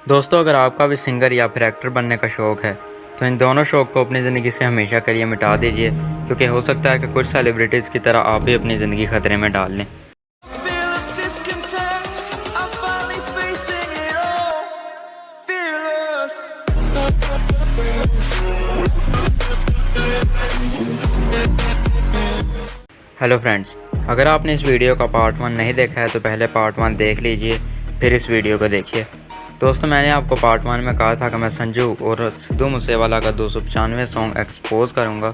दोस्तों, अगर आपका भी सिंगर या फिर एक्टर बनने का शौक़ है तो इन दोनों शौक़ को अपनी ज़िंदगी से हमेशा के लिए मिटा दीजिए, क्योंकि हो सकता है कि कुछ सेलिब्रिटीज़ की तरह आप भी अपनी ज़िंदगी खतरे में डाल लें। हेलो फ्रेंड्स, अगर आपने इस वीडियो का पार्ट 1 नहीं देखा है तो पहले पार्ट 1 देख लीजिए, फिर इस वीडियो को देखिए। दोस्तों, मैंने आपको पार्ट 1 में कहा था कि मैं संजू और सिद्धू मूसेवाला का 295 सॉन्ग एक्सपोज करूंगा।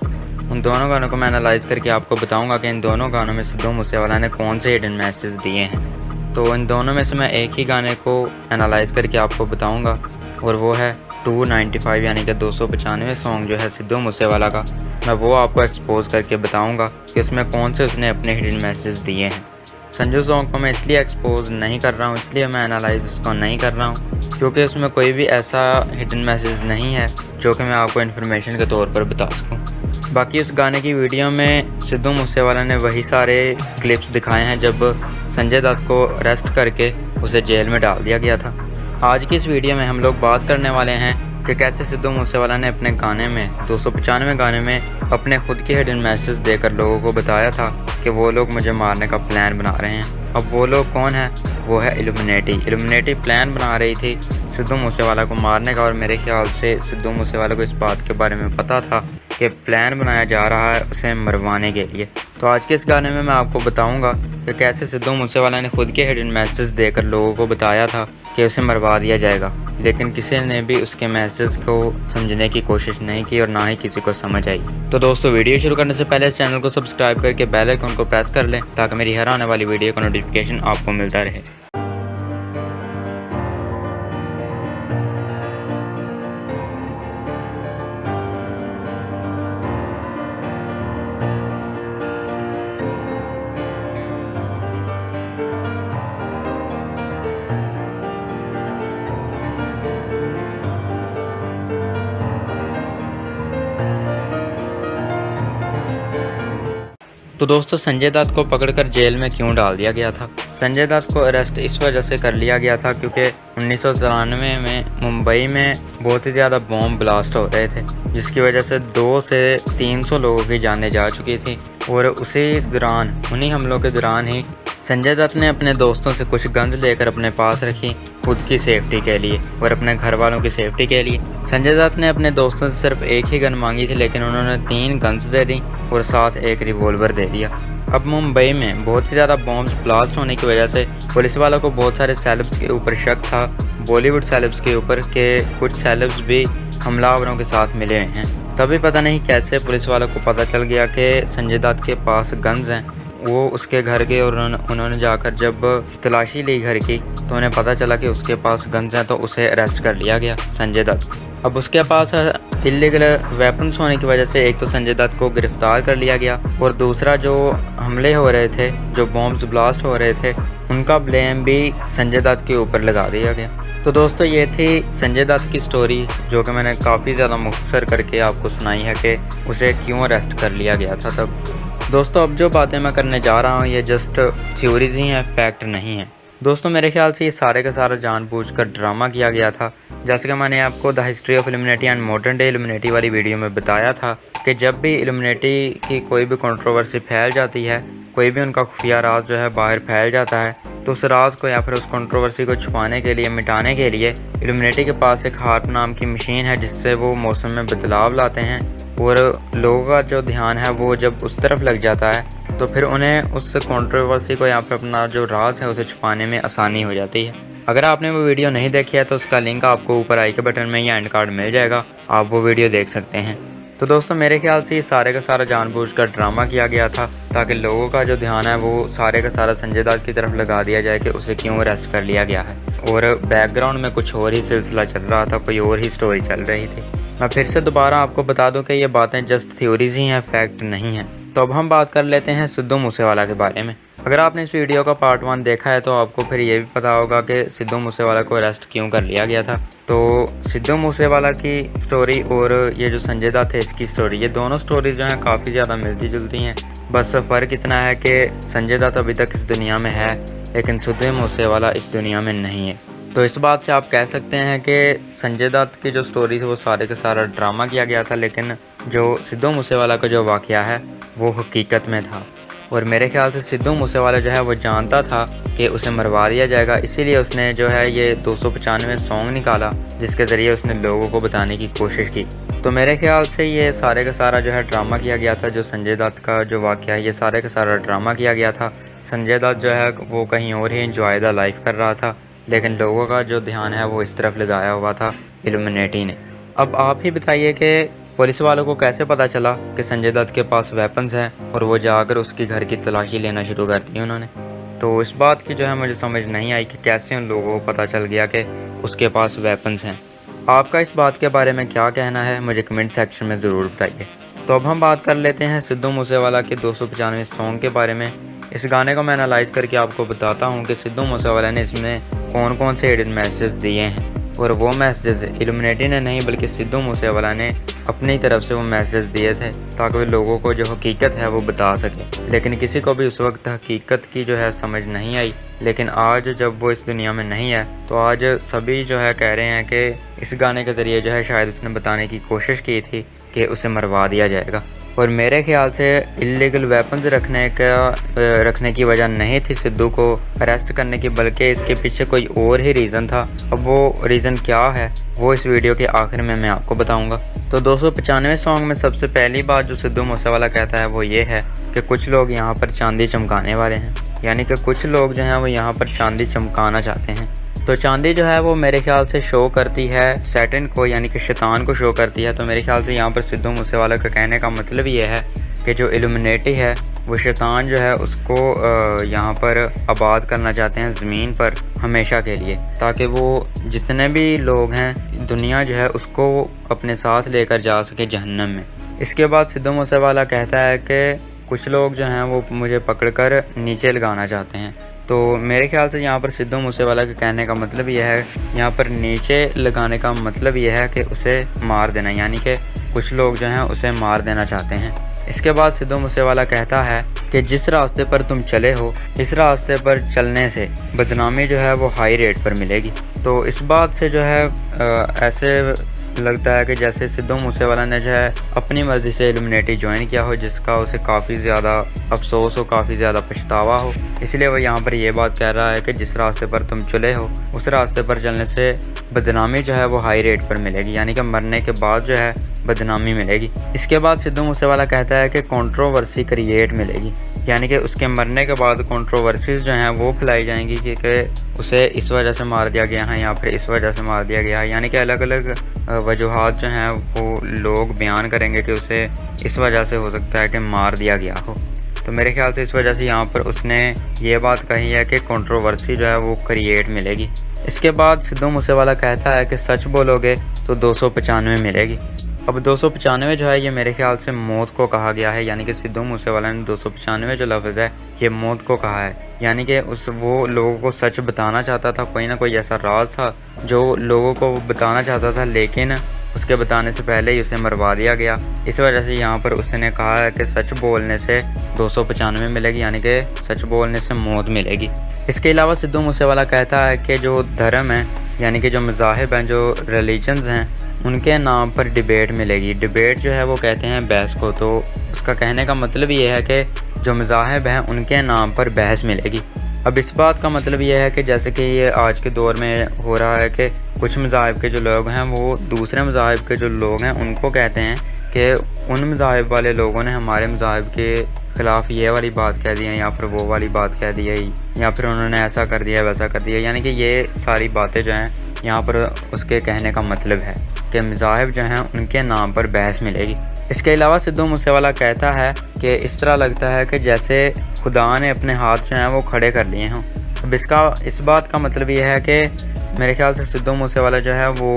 उन दोनों गानों को मैं एनालाइज करके आपको बताऊंगा कि इन दोनों गानों में सिद्धू मूसेवाला ने कौन से हिडन मैसेज दिए हैं। तो इन दोनों में से मैं एक ही गाने को एनालाइज करके आपको बताऊँगा, और वो है 295 यानी कि 295 सॉन्ग जो है सिद्धू मूसेवाला का। मैं वो आपको एक्सपोज करके बताऊंगा कि उसमें कौन से उसने अपने हिडन मैसेज दिए हैं। संजू सॉन्ग को मैं इसलिए एक्सपोज नहीं कर रहा हूँ, इसलिए मैं एनालाइज उसको नहीं कर रहा हूँ क्योंकि उसमें कोई भी ऐसा हिडन मैसेज नहीं है जो कि मैं आपको इन्फॉर्मेशन के तौर पर बता सकूँ। बाकी उस गाने की वीडियो में सिद्धू मूसेवाला ने वही सारे क्लिप्स दिखाए हैं जब संजय दत्त को अरेस्ट करके उसे जेल में डाल दिया गया था। आज की इस वीडियो में हम लोग बात करने वाले हैं कि कैसे सिद्धू मूसेवाला ने अपने गाने में 295 गाने में अपने खुद के हिडन मैसेज देकर लोगों को बताया था कि वो लोग मुझे मारने का प्लान बना रहे हैं। अब वो लोग कौन है? वो है इल्यूमिनेटी प्लान बना रही थी सिद्धू मूसेवाला को मारने का, और मेरे ख्याल से सिद्धू मूसेवाला को इस बात के बारे में पता था कि प्लान बनाया जा रहा है उसे मरवाने के लिए। तो आज के इस गाने में मैं आपको बताऊंगा कि कैसे सिद्धू मूसेवाला ने खुद के हिडन मैसेज देकर लोगों को बताया था कि उसे मरवा दिया जाएगा, लेकिन किसी ने भी उसके मैसेज को समझने की कोशिश नहीं की और ना ही किसी को समझ आई। तो दोस्तों, वीडियो शुरू करने से पहले इस चैनल को सब्सक्राइब करके बेल आइकन को प्रेस कर लें ताकि मेरी हर आने वाली वीडियो का नोटिफिकेशन आपको मिलता रहे। तो दोस्तों, संजय दत्त को पकड़कर जेल में क्यों डाल दिया गया था? संजय दत्त को अरेस्ट इस वजह से कर लिया गया था क्योंकि 1993 में मुंबई में बहुत ही ज़्यादा बॉम्ब ब्लास्ट हो रहे थे, जिसकी वजह से 200 से 300 लोगों की जानें जा चुकी थी। और उन्हीं हमलों के दौरान ही संजय दत्त ने अपने दोस्तों से कुछ गन्स लेकर अपने पास रखी, खुद की सेफ्टी के लिए और अपने घर वालों की सेफ्टी के लिए। संजय दत्त ने अपने दोस्तों से सिर्फ एक ही गन मांगी थी, लेकिन उन्होंने 3 गन्स दे दी और साथ एक रिवॉल्वर दे दिया। अब मुंबई में बहुत ही ज़्यादा बॉम्ब ब्लास्ट होने की वजह से पुलिस वालों को बहुत सारे सेलेब्स के ऊपर शक था, बॉलीवुड सेलेब्स के ऊपर, के कुछ सेलेब्स भी हमलावरों के साथ मिले हुए हैं। तभी पता नहीं कैसे पुलिस वालों को पता चल गया कि संजय दत्त के पास गन्स हैं। वो उसके घर गए और उन्होंने जाकर जब तलाशी ली घर की तो उन्हें पता चला कि उसके पास गन्स हैं, तो उसे अरेस्ट कर लिया गया, संजय दत्त को। अब उसके पास इलीगल वेपन्स होने की वजह से एक तो संजय दत्त को गिरफ्तार कर लिया गया, और दूसरा जो हमले हो रहे थे, जो बॉम्ब्स ब्लास्ट हो रहे थे, उनका ब्लेम भी संजय दत्त के ऊपर लगा दिया गया। तो दोस्तों, ये थी संजय दत्त की स्टोरी, जो कि मैंने काफ़ी ज़्यादा मुख्तसर करके आपको सुनाई है कि उसे क्यों अरेस्ट कर लिया गया था तब। दोस्तों, अब जो बातें मैं करने जा रहा हूँ ये जस्ट थ्योरीज ही हैं, फैक्ट नहीं है। दोस्तों, मेरे ख्याल से ये सारे का सारा जानबूझकर ड्रामा किया गया था। जैसे कि मैंने आपको the history of Illuminati and modern day Illuminati वाली वीडियो में बताया था कि जब भी इल्यूमिनेटी की कोई भी कंट्रोवर्सी फैल जाती है, कोई भी उनका खुफिया राज जो है बाहर फैल जाता है, तो उस राज को या फिर उस कंट्रोवर्सी को छुपाने के लिए, मिटाने के लिए इल्यूमिनेटी के पास एक हार्प नाम की मशीन है, जिससे वो मौसम में बदलाव लाते हैं, और लोगों का जो ध्यान है वो जब उस तरफ लग जाता है तो फिर उन्हें उस कंट्रोवर्सी को या फिर अपना जो राज है उसे छुपाने में आसानी हो जाती है। अगर आपने वो वीडियो नहीं देखी है तो उसका लिंक आपको ऊपर आई के बटन में या एंड कार्ड मिल जाएगा, आप वो वीडियो देख सकते हैं। तो दोस्तों, मेरे ख्याल से ये सारे का सारा जानबूझकर ड्रामा किया गया था ताकि लोगों का जो ध्यान है वो सारे का सारा संजय दत्त की तरफ लगा दिया जाए कि उसे क्यों अरेस्ट कर लिया गया है, और बैकग्राउंड में कुछ और ही सिलसिला चल रहा था, कोई और ही स्टोरी चल रही थी। मैं फिर से दोबारा आपको बता दूं कि ये बातें जस्ट थ्योरीज ही हैं, फैक्ट नहीं हैं। तो अब हम बात कर लेते हैं सिद्धू मूसेवाला के बारे में। अगर आपने इस वीडियो का पार्ट 1 देखा है तो आपको फिर ये भी पता होगा कि सिद्धू मूसेवाला को अरेस्ट क्यों कर लिया गया था। तो सिद्धू मूसेवाला की स्टोरी और ये जो संजय दत्त है इसकी स्टोरी, ये दोनों स्टोरीज जो हैं काफ़ी ज़्यादा मिलती जुलती हैं। बस फ़र्क इतना है कि संजय दत्त अभी तक इस दुनिया में है, लेकिन सिद्धू मूसेवाला इस दुनिया में नहीं है। तो इस बात से आप कह सकते हैं कि संजय दत्त की जो स्टोरी थी वो सारे का सारा ड्रामा किया गया था, लेकिन जो सिद्धू मूसेवाला का जो वाक़या है वो हकीकत में था। और मेरे ख्याल से सिद्धू मूसेवाला जो है वो जानता था कि उसे मरवा दिया जाएगा, इसीलिए उसने जो है ये 295 सॉन्ग निकाला जिसके ज़रिए उसने लोगों को बताने की कोशिश की। तो मेरे ख्याल से ये सारे का सारा जो है ड्रामा किया गया था। जो संजय दत्त का जो वाक़या है ये सारे का सारा ड्रामा किया गया था। संजय दत्त जो है वो कहीं और ही एंजॉय द लाइफ कर रहा था, लेकिन लोगों का जो ध्यान है वो इस तरफ लगाया हुआ था इल्यूमिनेटी ने। अब आप ही बताइए कि पुलिस वालों को कैसे पता चला कि संजय दत्त के पास वेपन्स हैं और वो जाकर उसकी घर की तलाशी लेना शुरू कर दी उन्होंने। तो इस बात की जो है मुझे समझ नहीं आई कि कैसे उन लोगों को पता चल गया कि उसके पास वेपन्स हैं। आपका इस बात के बारे में क्या कहना है मुझे कमेंट सेक्शन में ज़रूर बताइए। तो अब हम बात कर लेते हैं सिद्धू मूसेवाला के 295 सॉन्ग के बारे में। इस गाने को मैं एनालाइज करके आपको बताता हूँ कि सिद्धू मूसेवाला ने इसमें कौन कौन से हिडन मैसेज दिए हैं। और वो मैसेज इल्यूमिनेटी ने नहीं बल्कि सिद्धू मूसेवाला ने अपनी तरफ से वो मैसेज दिए थे ताकि वे लोगों को जो हकीकत है वो बता सके। लेकिन किसी को भी उस वक्त हकीकत की जो है समझ नहीं आई। लेकिन आज जब वो इस दुनिया में नहीं है तो आज सभी जो है कह रहे हैं कि इस गाने के ज़रिए जो है शायद उसने बताने की कोशिश की थी कि उसे मरवा दिया जाएगा। और मेरे ख्याल से इलीगल वेपन्स रखने की वजह नहीं थी सिद्धू को अरेस्ट करने की, बल्कि इसके पीछे कोई और ही रीज़न था। अब वो रीज़न क्या है वो इस वीडियो के आखिर में मैं आपको बताऊंगा। तो 295 सॉन्ग में सबसे पहली बात जो सिद्धू मूसेवाला कहता है वो ये है कि कुछ लोग यहाँ पर चांदी चमकाने वाले हैं, यानी कि कुछ लोग जो हैं वो यहाँ पर चांदी चमकाना चाहते हैं। तो चांदी जो है वो मेरे ख्याल से शो करती है सैटन को, यानी कि शैतान को शो करती है। तो मेरे ख्याल से यहाँ पर सिद्धू मूसेवाला का कहने का मतलब ये है कि जो इल्यूमिनेटी है वो शैतान जो है उसको यहाँ पर आबाद करना चाहते हैं ज़मीन पर हमेशा के लिए, ताकि वो जितने भी लोग हैं दुनिया जो है उसको अपने साथ लेकर जा सके जहन्नम में। इसके बाद सिद्धू मूसेवाला कहता है कि कुछ लोग जो हैं वो मुझे पकड़कर नीचे लगाना चाहते हैं। तो मेरे ख्याल से यहाँ पर सिद्धू मूसेवाला के कहने का मतलब यह है, यहाँ पर नीचे लगाने का मतलब यह है कि उसे मार देना, यानी कि कुछ लोग जो हैं उसे मार देना चाहते हैं। इसके बाद सिद्धू मूसेवाला कहता है कि जिस रास्ते पर तुम चले हो इस रास्ते पर चलने से बदनामी जो है वो हाई रेट पर मिलेगी। तो इस बात से जो है ऐसे लगता है कि जैसे सिद्धू मूसेवाला ने जो है अपनी मर्ज़ी से इल्यूमिनेटी ज्वाइन किया हो, जिसका उसे काफ़ी ज़्यादा अफसोस हो, काफ़ी ज़्यादा पछतावा हो। इसलिए वो यहाँ पर ये बात कह रहा है कि जिस रास्ते पर तुम चले हो उस रास्ते पर चलने से बदनामी जो है वो हाई रेट पर मिलेगी, यानी कि मरने के बाद जो है बदनामी मिलेगी। इसके बाद सिद्धू मूसेवाला कहता है कि कंट्रोवर्सी क्रिएट मिलेगी, यानी कि उसके मरने के बाद कंट्रोवर्सीज जो हैं वो फैलाई जाएंगी कि उसे इस वजह से मार दिया गया है या फिर इस वजह से मार दिया गया है, यानी कि अलग अलग वजूहात जो हैं वो लोग बयान करेंगे कि उसे इस वजह से हो सकता है कि मार दिया गया हो। तो मेरे ख्याल से इस वजह से यहाँ पर उसने ये बात कही है कि कंट्रोवर्सी जो है वो क्रिएट मिलेगी। इसके बाद सिद्धू मूसेवाला कहता है कि सच बोलोगे तो 295 मिलेगी। अब 295 जो है ये मेरे ख्याल से मौत को कहा गया है, यानी कि सिद्धू मूसेवाला ने 295 जो लफ्ज़ है ये मौत को कहा है, यानी कि वो लोगों को सच बताना चाहता था। कोई ना कोई ऐसा राज था जो लोगों को बताना चाहता था, लेकिन उसके बताने से पहले ही उसे मरवा दिया गया। इस वजह से यहाँ पर उसने कहा है कि सच बोलने से 295 मिलेगी, यानी कि सच बोलने से मौत मिलेगी। इसके अलावा सिद्धू मूसेवाला कहता है कि जो धर्म है, यानी कि जो मज़ाहिब हैं, जो रिलीजन्स हैं, उनके नाम पर डिबेट मिलेगी। डिबेट जो है वो कहते हैं बहस को। तो उसका कहने का मतलब ये है कि जो मज़ाहिब हैं उनके नाम पर बहस मिलेगी। अब इस बात का मतलब ये है कि जैसे कि ये आज के दौर में हो रहा है कि कुछ मज़ाहिब के जो लोग हैं वो दूसरे मज़ाहिब के जो लोग हैं उनको कहते हैं कि उन मज़ाहिब वाले लोगों ने हमारे मज़ाहिब के ख़िलाफ़ ये वाली बात कह दी है या फिर वो वाली बात कह दी है या फिर उन्होंने ऐसा कर दिया वैसा कर दिया, यानी कि ये सारी बातें जो हैं यहाँ पर उसके कहने का मतलब है कि मज़ाहिब जो हैं उनके नाम पर बहस मिलेगी। इसके अलावा सिद्धू मूसेवाला कहता है कि इस तरह लगता है कि जैसे खुदा ने अपने हाथ जो हैं वो खड़े कर लिए हों। अब इस बात का मतलब ये है कि मेरे ख्याल से सिद्धू मूसेवाला जो है वो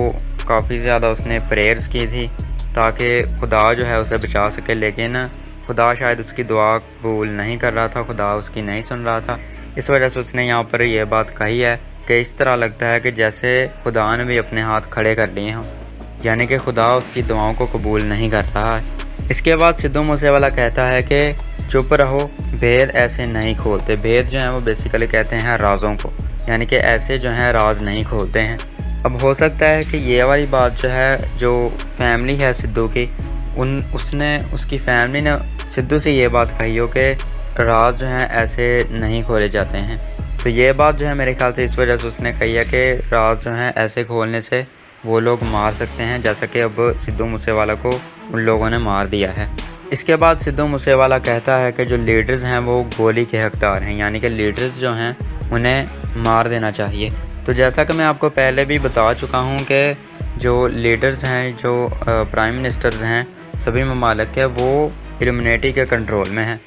काफ़ी ज़्यादा उसने प्रेयर्स की थी ताकि खुदा जो है उसे बचा सके, लेकिन खुदा शायद उसकी दुआ कबूल नहीं कर रहा था, खुदा उसकी नहीं सुन रहा था। इस वजह से उसने यहाँ पर यह बात कही है कि इस तरह लगता है कि जैसे खुदा ने भी अपने हाथ खड़े कर लिए हों, यानी कि खुदा उसकी दुआओं को कबूल नहीं कर रहा है। इसके बाद सिद्धू मूसेवाला कहता है कि चुप रहो, भेद ऐसे नहीं खोलते। भेद जो है वो बेसिकली कहते हैं राज़ों को। यानी कि ऐसे जो हैं राज नहीं खोलते हैं। अब हो सकता है कि ये वाली बात जो है, जो फैमिली है सिद्धू की, उसने उसकी फैमिली ने सिद्धू से ये बात कही हो कि राज जो हैं ऐसे नहीं खोले जाते हैं। तो ये बात जो है मेरे ख्याल से इस वजह से उसने कही है कि राज जो हैं ऐसे खोलने से वो लोग मार सकते हैं, जैसा कि अब सिद्धू मूसेवाला को उन लोगों ने मार दिया है। इसके बाद सिद्धू मूसेवाला कहता है कि जो लीडर्स हैं वो गोली के हकदार हैं, यानी कि लीडर्स जो हैं उन्हें मार देना चाहिए। तो जैसा कि मैं आपको पहले भी बता चुका हूँ कि जो लीडर्स हैं, जो प्राइम मिनिस्टर्स हैं सभी ममालिक के, वो इल्यूमिनेटी के कंट्रोल में हैं।